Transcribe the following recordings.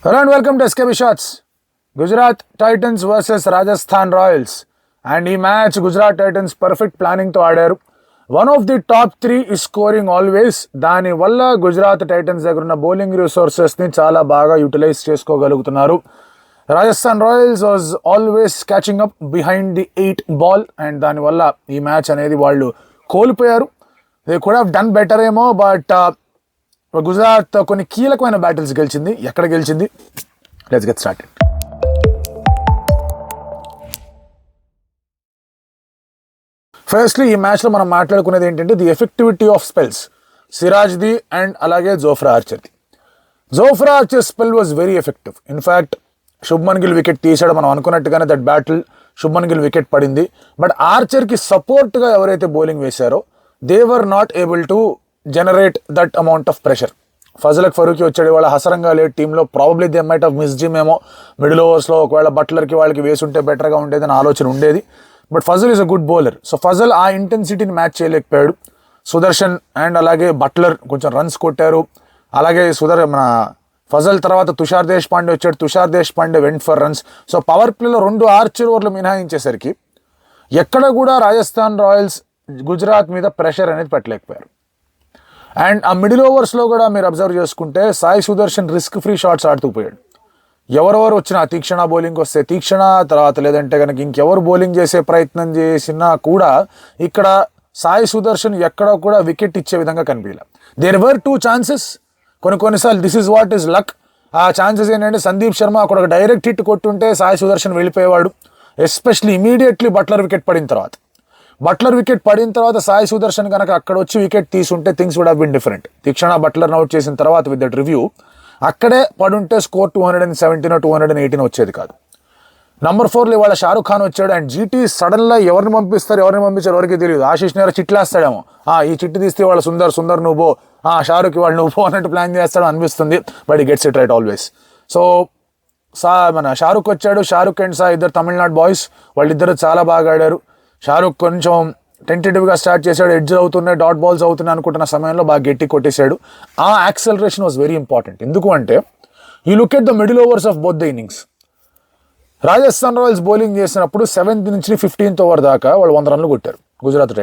Hello and welcome to SKB Shots. Gujarat Titans versus Rajasthan Royals. And ఈ match Gujarat Titans perfect ప్లానింగ్తో ఆడారు. One of the top 3 is scoring always. దానివల్ల Gujarat Titans దగ్గర ఉన్న bowling రిసోర్సెస్ని చాలా బాగా యూటిలైజ్ చేసుకోగలుగుతున్నారు. Rajasthan Royals was always catching up behind the 8 ball and దానివల్ల ఈ మ్యాచ్ అనేది వాళ్ళు కోల్పోయారు. They could have done better ఏమో, బట్ గుజరాత్ కొన్ని కీలకమైన బ్యాటిల్స్ గెలిచింది. ఎక్కడ గెలిచింది? Let's get started. ఫస్ట్లీ ఈ మ్యాచ్లో మనం మాట్లాడుకునేది ఏంటంటే ది ఎఫెక్టివిటీ ఆఫ్ స్పెల్స్, సిరాజ్ది అండ్ అలాగే జోఫ్రా ఆర్చర్ది. Jofra Archer spell was very effective. In fact Shubman Gill wicket తీసాడు. మనం అనుకున్నట్టుగానే that battle Shubman Gill wicket పడింది. బట్ ఆర్చర్కి సపోర్ట్గా ఎవరైతే బౌలింగ్ వేశారో they were not able to generate that amount of pressure. Fazalhaq Farooqi వచ్చాడు, వాళ్ళ హసరంగా లేట్ టీంలో probably they might of miss జిమ్ ఏమో మిడిల్ ఓవర్స్లో. ఒకవేళ బట్లర్కి వాళ్ళకి వేసుంటే బెటర్గా ఉండేదని ఆలోచన ఉండేది. But Fazal is a good bowler. So Fazal ఆ ఇంటెన్సిటీని మ్యాచ్ చేయలేకపోయాడు. సుదర్శన్ అండ్ అలాగే బట్లర్ కొంచెం రన్స్ కొట్టారు. అలాగే మన ఫజల్ తర్వాత తుషార్ దేశపాండే వచ్చాడు. Tushar Deshpande went for runs. So power ప్లేలో 2 ఆర్చర్ ఓవర్లు మినహాయించేసరికి ఎక్కడ కూడా రాజస్థాన్ రాయల్స్ గుజరాత్ మీద ప్రెషర్ అనేది పెట్టలేకపోయారు. అండ్ ఆ మిడిల్ ఓవర్స్లో కూడా మీరు అబ్జర్వ్ చేసుకుంటే Sai Sudarshan risk free shots ఆడుతూ పోయాడు. ఎవరెవరు వచ్చినా తీక్షణ బౌలింగ్ వస్తే తీక్షణ, తర్వాత లేదంటే కనుక ఇంకెవరు బౌలింగ్ చేసే ప్రయత్నం చేసినా కూడా ఇక్కడ సాయి సుదర్శన్ ఎక్కడ కూడా వికెట్ ఇచ్చే విధంగా కనిపించలే. There were 2 chances. కొన్నిసార్లు this is what is luck. ఆ ఛాన్సెస్ ఏంటంటే సందీప్ శర్మ అక్కడ ఒక డైరెక్ట్ హిట్ కొట్టుంటే సాయి సుదర్శన్ వెళ్ళిపోయేవాడు. ఎస్పెషలీ ఇమీడియట్లీ బట్లర్ వికెట్ పడిన తర్వాత సాయి సుదర్శన్ కనుక అక్కడ వచ్చి వికెట్ తీసుంటే things would have been different. Theekshana బట్లర్ని అవుట్ చేసిన తర్వాత విత్ దట్ రివ్యూ అక్కడే పడుంటే స్కోర్ 217 or 218 వచ్చేది కాదు. నంబర్ 4లో ఇవాళ షారుఖ్ ఖాన్ వచ్చాడు. అండ్ జీటీ సడన్గా ఎవరిని పంపించారు ఎవరికి తెలియదు. ఆశీష్ నేర చిట్లాస్తాడేమో, ఈ చిట్టి తీస్తే వాళ్ళ సుందర్ నువ్వు బో, షారుఖ్ వాళ్ళు నువ్వు బో అన్నట్టు ప్లాన్ చేస్తాడు అనిపిస్తుంది. బట్ ఈ gets it right always. So మన షారుఖ్ వచ్చాడు. షారుఖ్ అండ్ ఇద్దరు తమిళనాడు బాయ్స్, వాళ్ళిద్దరు చాలా బాగా ఆడారు. షారుఖ్ కొంచెం టెంటేటివ్గా స్టార్ట్ చేశాడు. ఎడ్జ్ అవుతున్నాయి, డాట్ బాల్స్ అవుతున్నాయి అనుకుంటున్న సమయంలో బాగా గట్టి కొట్టేశాడు. ఆ యాక్సలరేషన్ వాజ్ వెరీ ఇంపార్టెంట్. ఎందుకు అంటే you look at the middle overs of both the innings. Rajasthan Royals bowling చేసినప్పుడు 7th నుంచి 15th ఓవర్ దాకా వాళ్ళు 100 runs కొట్టారు. గుజరాత్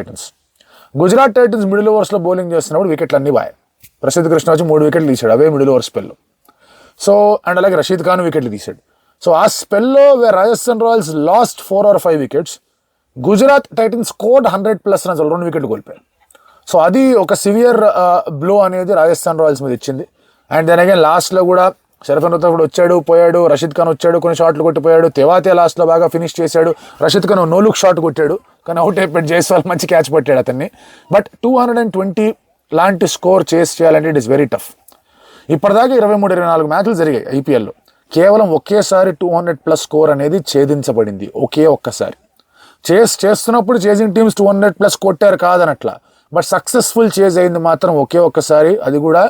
టైటన్స్ మిడిల్ ఓవర్స్లో బౌలింగ్ చేస్తున్నప్పుడు వికెట్లు అన్నీ బాయ్. ప్రసిద్ధ్ కృష్ణ వచ్చి 3 వికెట్లు తీశాడు అవే మిడిల్ ఓవర్ స్పెల్లో. సో అండ్ అలాగే రషీద్ ఖాన్ వికెట్లు తీశాడు. సో ఆ స్పెల్లో Rajasthan Royals lost 4 or 5 wickets. Gujarat Titans scored 100+ runs, 2 వికెట్లు కోల్పోయారు. సో అది ఒక సివియర్ బ్లో అనేది రాజస్థాన్ రాయల్స్ మీద ఇచ్చింది. అండ్ దెన్ అగైన్ లాస్ట్లో కూడా షరఫ్ కూడా వచ్చాడు పోయాడు. రషీద్ ఖాన్ వచ్చాడు, కొన్ని షాట్లు కొట్టిపోయాడు. తెవాతే లాస్ట్లో బాగా ఫినిష్ చేశాడు. Rashid Khan no look shot కొట్టాడు, కానీ అవుట్ అయిపోయాడు. జైస్వాల్ మంచి క్యాచ్ పట్టాడు అతన్ని. బట్ 220 లాంటి స్కోర్ చేయాలంటే ఇట్ ఇస్ వెరీ టఫ్. ఇప్పటిదాకా 23-24 మ్యాచ్లు జరిగాయి ఐపీఎల్లో. కేవలం ఒకేసారి 200+ స్కోర్ అనేది ఛేదించబడింది. ఒక్కసారి చేస్తున్నప్పుడు చేసింగ్ టీమ్స్ 200+ కొట్టారు కాదనట్లా. బట్ సక్సెస్ఫుల్ చేజ్ అయింది మాత్రం ఒక్కసారి, అది కూడా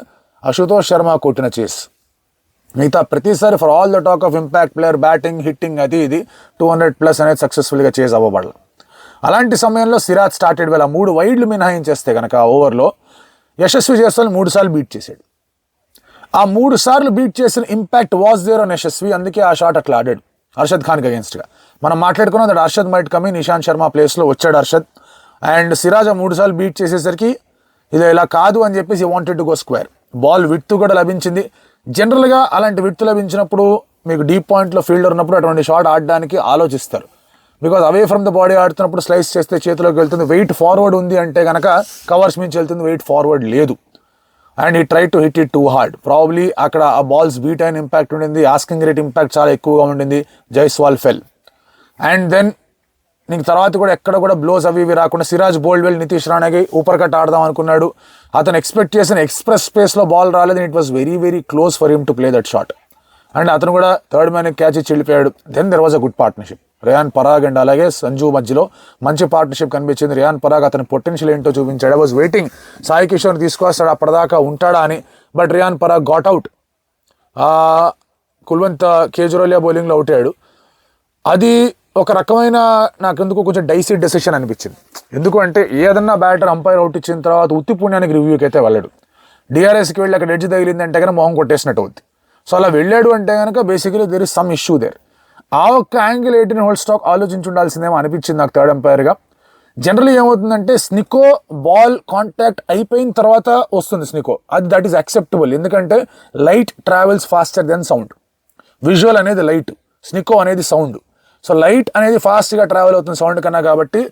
అశుతోష్ శర్మ కొట్టిన చేస్. మిగతా ప్రతిసారి for all the talk of impact player batting hitting అది ఇది 200+ అనేది సక్సెస్ఫుల్గా చేజ్ అవ్వబడాలి. అలాంటి సమయంలో సిరాజ్ స్టార్టెడ్ వేళ 3 వైడ్లు మినహాయించేస్తే కనుక ఆ ఓవర్లో యశస్వి జైస్వాల్ 3 సార్లు బీట్ చేశాడు. ఆ 3 సార్లు బీట్ చేసిన impact was there on Yashasvi. అందుకే ఆ షాట్ అట్లా ఆడాడు హర్షద్ ఖాన్కి అగేన్స్ట్గా. మనం మాట్లాడుకున్నాం that Harshad might come in, Ishant Sharma ప్లేస్లో వచ్చాడు హర్షద్. అండ్ సిరాజ్ 3 సార్లు బీట్ చేసేసరికి ఇది ఇలా కాదు అని చెప్పేసి wanted to go square. Ball width కూడా లభించింది. జనరల్గా అలాంటి విడ్త్ లభించినప్పుడు మీకు డీప్ పాయింట్లో ఫీల్డర్ ఉన్నప్పుడు అటువంటి షాట్ ఆడడానికి ఆలోచిస్తారు. Because away from the body ఆడుతున్నప్పుడు స్లైస్ చేస్తే చేతిలోకి వెళ్తుంది. వెయిట్ ఫార్వర్డ్ ఉంది అంటే కనుక కవర్స్ మించి వెళ్తుంది, వెయిట్ ఫార్వర్డ్ లేదు. అండ్ ఈ try to hit it too hard. Probably అక్కడ ఆ బాల్స్ బీట్ అయిన ఇంపాక్ట్ ఉండింది, ఆస్కింగ్ రేట్ ఇంపాక్ట్ చాలా ఎక్కువగా ఉండింది. జైస్వాల్ ఫెల్. అండ్ దెన్ నీకు తర్వాత కూడా ఎక్కడ కూడా బ్లోస్ అవి రాకుండా సిరాజ్ బోల్డ్వెల్, నితీష్ రాణాకి ఊపర్ కట్ ఆడదాం అనుకున్నాడు. అతను ఎక్స్పెక్ట్ చేసిన ఎక్స్ప్రెస్ స్పేస్లో బాల్ రాలేదు. It was very very close for him to play that shot. And అతను కూడా థర్డ్ మ్యాన్ క్యాచ్ ఇచ్చి వెళ్ళిపోయాడు. Then there was a good partnership. Riyan Parag and అలాగే సంజు మధ్యలో మంచి పార్ట్నర్షిప్ కనిపించింది. రియాన్ పరాగ్ అతని పొటెన్షియల్ ఏంటో చూపించాడు. I was waiting Sai Kishore తీసుకొస్తాడు అప్పటిదాకా ఉంటాడా అని. But Riyan Parag got out. Kulwant Khejroliya బౌలింగ్లో అవుట్ అయ్యాడు. అది ఒక రకమైన నాకెందుకు కొంచెం డైసీ డెసిషన్ అనిపించింది. ఎందుకు అంటే ఏదన్నా బ్యాటర్ అంపైర్ అవుట్ ఇచ్చిన తర్వాత ఉత్తి పుణ్యానికి రివ్యూకి అయితే వెళ్ళడు. డిఆర్ఎస్కి వెళ్ళి అక్కడ ఎడ్జ్ తగిలిందంటే కానీ మొహం కొట్టేసినట్టు అవుద్ది. సో అలా వెళ్ళాడు అంటే కనుక basically there is some issue there. ఆ ఒక్క యాంగిల్ 18 హోల్ స్టాక్ ఆలోచించి ఉండాల్సిందేమో అనిపించింది నాకు థర్డ్ అంపైర్గా. జనరల్లీ ఏమవుతుందంటే స్నికో బాల్ కాంటాక్ట్ అయిపోయిన తర్వాత వస్తుంది స్నికో, అది దట్ ఈస్ యాక్సెప్టబుల్, ఎందుకంటే light travels faster than sound. Visual అనేది లైట్, స్నికో అనేది సౌండ్. సో లైట్ అనేది ఫాస్ట్గా ట్రావెల్ అవుతుంది సౌండ్ కన్నా, కాబట్టి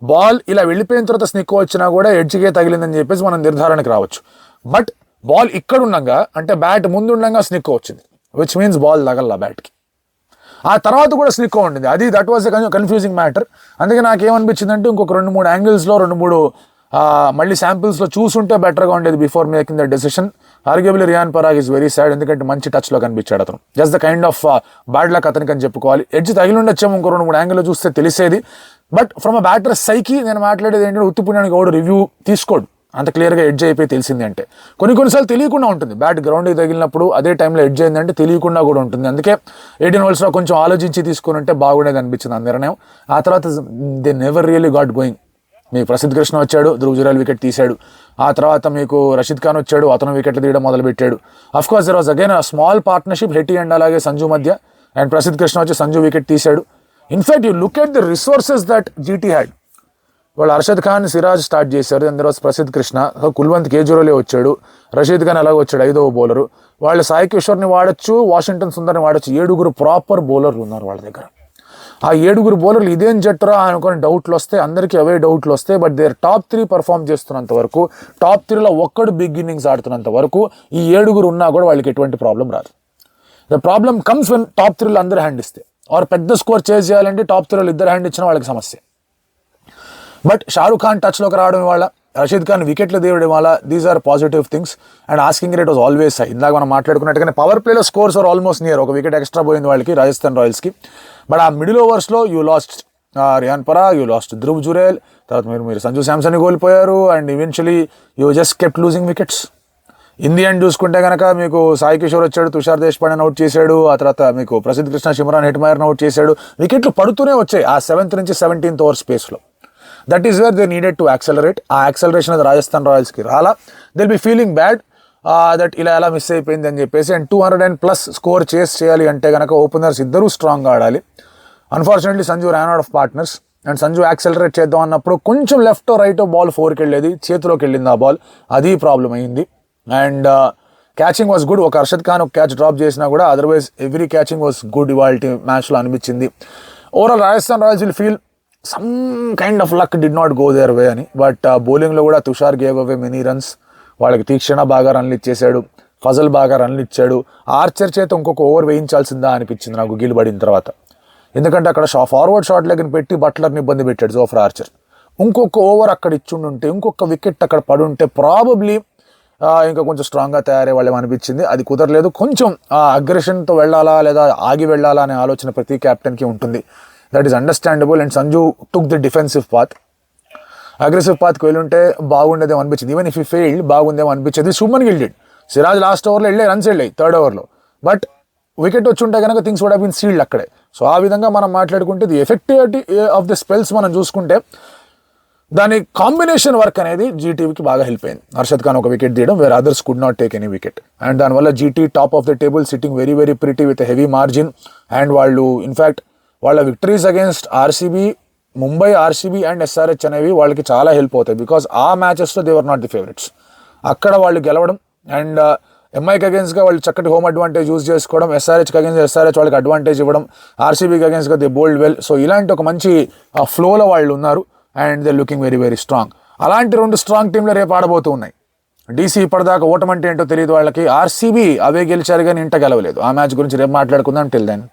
బాల్ ఇలా వెళ్ళిపోయిన తర్వాత స్నికో వచ్చినా కూడా ఎడ్జ్కే తగిలిందని చెప్పేసి మనం నిర్ధారణకు రావచ్చు. బట్ బాల్ ఇక్కడ ఉండగా అంటే బ్యాట్ ముందు ఉండగా స్నికో వచ్చింది, విచ్ మీన్స్ బాల్ తగల బ్యాట్కి. ఆ తర్వాత కూడా స్నికో ఉండింది, అది that was a confusing matter. అందుకే నాకేమనిపించింది అంటే ఇంకొక 2-3 యాంగిల్స్లో 2-3 మళ్ళీ శాంపిల్స్లో చూసుంటే బెటర్గా ఉండేది before making the decision. Arguably Riyan Parag is very sad, ఎందుకంటే మంచి టచ్లో కనిపించాడు అతను. Just the kind of bad luck అతనికి అని చెప్పుకోవాలి. ఎడ్జ్ తగిలి ఉండొచ్చేమో ఇంకో 2-3 యాంగిల్లో చూస్తే తెలిసేది. బట్ ఫ్రమ్ అ బ్యాటర్ సైకి నేను మాట్లాడేది ఏంటంటే ఉత్తుపుణ్యానికి ఎవడు రివ్యూ తీసుకోడు అంత క్లియర్గా ఎడ్జ్ అయిపోయి తెలిసింది అంటే. కొన్నిసార్లు తెలియకుండా ఉంటుంది, బ్యాట్ గ్రౌండ్కి తగిలినప్పుడు అదే టైంలో ఎడ్జ్ అయిందంటే తెలియకుండా కూడా ఉంటుంది. అందుకే 18 హోల్స్లో కొంచెం ఆలోచించి తీసుకుని ఉంటే బాగుండేది అనిపించింది ఆ నిర్ణయం. ఆ తర్వాత they never really got going. మీకు ప్రసిద్ధ్ కృష్ణ వచ్చాడు, ధ్రువ్ జురేల్ వికెట్ తీశాడు. ఆ తర్వాత మీకు రషీద్ ఖాన్ వచ్చాడు, అతను వికెట్లు తీయడం మొదలుపెట్టాడు. Of course there was again small partnership Hetty and అలాగే సంజు మధ్య, అండ్ ప్రసిద్ధ్ కృష్ణ వచ్చి సంజు వికెట్ తీశాడు. In fact you look at the resources that GT had. వాళ్ళు అర్షద్ ఖాన్, సిరాజ్ స్టార్ట్ చేశారు, దాని తర్వాత ప్రసిద్ధ్ కృష్ణ, కుల్వంత్ కేజ్రీవాలే వచ్చాడు, రషీద్ ఖాన్ అలాగే వచ్చాడు 5వ బౌలరు. వాళ్ళు సాయి కిషోర్ని వాడచ్చు, వాషింగ్టన్ సుందర్ని వాడచ్చు. 7 ప్రాపర్ బౌలర్లు ఉన్నారు వాళ్ళ దగ్గర. ఆ 7 బౌలర్లు ఇదేం జట్టురా అనుకుని డౌట్లు వస్తే, అందరికీ అవే డౌట్లు వస్తాయి. బట్ దేర్ టాప్ 3 పర్ఫామ్ చేస్తున్నంత వరకు, టాప్ 3లో ఒక్కడు బిగ్ ఇన్నింగ్స్ ఆడుతున్నంత వరకు ఈ 7 ఉన్నా కూడా వాళ్ళకి ఎటువంటి ప్రాబ్లం రాదు. The problem comes when top 3లో అందరూ హ్యాండ్ ఇస్తే, ఆర్ పెద్ద స్కోర్ చేజ్ చేయాలంటే టాప్ 3లో ఇద్దరు హ్యాండ్ ఇచ్చినా వాళ్ళకి సమస్య. బట్ షారుఖ్ ఖాన్ టచ్లోకి రావడం ఇవాళ, రషీద్ ఖాన్ వికెట్లు తీయడం వల్ల, these are positive things. And asking rate was always high. ఇందాక మనం మాట్లాడుకున్నట్టుగానే పవర్ ప్లేలో స్కోర్స్ ఆర్ ఆల్మోస్ట్ నియర్, ఒక వికెట్ ఎక్స్ట్రా పోయింది వాళ్ళకి, రాజస్థాన్ రాయల్స్కి. బట్ ఆ మిడిల్ ఓవర్స్లో you lost Riyan Parag, you lost Dhruv Jurel, తర్వాత మీరు సంజు శాంసన్ని కోల్పోయారు, and eventually you just kept losing wickets. In the end చూసుకుంటే కనుక మీకు సాయి కిషోర్ వచ్చాడు, తుషార్ దేశ్పాండేని అవుట్ చేశాడు, ఆ తర్వాత మీకు ప్రసిద్ధ్ కృష్ణ, సిమ్రాన్ హెట్మయర్ని అవుట్ చేశాడు. వికెట్లు పడుతూనే వచ్చాయి ఆ 7th నుంచి 17th ఓవర్ స్పేస్లో. That is where they needed to accelerate. ఆ యాక్సలరేషన్ అది రాజస్థాన్ రాయల్స్కి రాలా. They'll be feeling bad that ఇలా ఎలా మిస్ అయిపోయింది అని చెప్పేసి. అండ్ 200+ స్కోర్ చేయాలి అంటే కనుక ఓపెనర్స్ ఇద్దరూ స్ట్రాంగ్గా ఆడాలి. Unfortunately Sanju ran out of partners, and Sanju accelerate చేద్దాం అన్నప్పుడు కొంచెం లెఫ్టో రైటో బాల్ 4కి వెళ్ళేది, చేతిలోకి వెళ్ళింది ఆ బాల్, అది ప్రాబ్లం అయింది. And catching was good. ఒక అర్షద్ ఖాన్ ఒక క్యాచ్ డ్రాప్ చేసినా కూడా otherwise every catching was good ఇవాళ మ్యాచ్లో అనిపించింది. Overall Rajasthan Royals will feel some kind of luck did not go there వే అని. బట్ బౌలింగ్లో కూడా Tushar gave away many runs. వాళ్ళకి తీక్షణ బాగా రన్లు ఇచ్చేశాడు, ఫజల్ బాగా రన్లు ఇచ్చాడు. ఆర్చర్ చేత ఇంకొక ఓవర్ వేయించాల్సిందా అనిపించింది నాకు గిల్ పడిన తర్వాత. ఎందుకంటే అక్కడ ఫార్వర్డ్ షాట్ లెగ్ని పెట్టి బట్లర్ని ఇబ్బంది పెట్టాడు జోఫ్రా ఆర్చర్. ఇంకొక ఓవర్ అక్కడ ఇచ్చుండుంటే, ఇంకొక వికెట్ అక్కడ పడుంటే ప్రాబబ్లీ ఇంకా కొంచెం స్ట్రాంగ్గా తయారయ్యే వాళ్ళేమో అనిపించింది. అది కుదరలేదు. కొంచెం అగ్రెషన్తో వెళ్ళాలా లేదా ఆగి వెళ్ళాలా అనే ఆలోచన ప్రతి క్యాప్టెన్కి ఉంటుంది. That is understandable. And Sanju took the defensive path. Aggressive పాత్కి వెళ్ళుంటే బాగుండేదేమో అనిపించింది. ఈవెన్ ఇఫ్ ఈ ఫెయిల్డ్ బాగుందేమో అనిపించేది. శుభ్మన్ గిల్ డిడ్. సిరాజ్ లాస్ట్ ఓవర్లో వెళ్ళే రన్స్ వెళ్ళాయి 3rd ఓవర్లో, బట్ వికెట్ వచ్చి ఉంటే కనుక things would have been sealed అక్కడే. సో ఆ విధంగా మనం మాట్లాడుకుంటే the effectivity of the spells మనం చూసుకుంటే దాని కాంబినేషన్ వర్క్ అనేది జీటీకి బాగా హెల్ప్ అయింది. హర్షద్ ఖాన్ ఒక వికెట్ తీయడం, where others could not take any wicket. And దానివల్ల GT top of the table, sitting very very pretty with heavy margin. And వాళ్ళు ఇన్ఫ్యాక్ట్ వాళ్ళ victories against RCB, Mumbai, RCB and SRH అనేవి వాళ్ళకి చాలా హెల్ప్ అవుతాయి. బికాస్ ఆ మ్యాచెస్లో they were not the favourites. అక్కడ వాళ్ళు గెలవడం అండ్ ఎంఐకి అగేన్స్ట్గా వాళ్ళు చక్కటి హోమ్ అడ్వాంటేజ్ యూజ్ చేసుకోవడం, ఎస్ఆర్హెచ్కి అగేన్స్ ఎస్ఆర్హెచ్ వాళ్ళకి అడ్వాంటేజ్ ఇవ్వడం, ఆర్సీబీకి అగేన్స్ట్గా దే బోల్డ్ వెల్. సో ఇలాంటి ఒక మంచి ఫ్లోలో వాళ్ళు ఉన్నారు. And they looking very very strong. అలాంటి 2 స్ట్రాంగ్ టీంలు రేపు ఆడబోతూ ఉన్నాయి. డీసీ ఇప్పటిదాకా ఓటమంటే ఏంటో తెలియదు వాళ్ళకి. ఆర్సీబీ అవే గెలిచారు కానీ ఇంట గెలవలేదు. ఆ మ్యాచ్ గురించి రేపు మాట్లాడుకుందాం. Till then.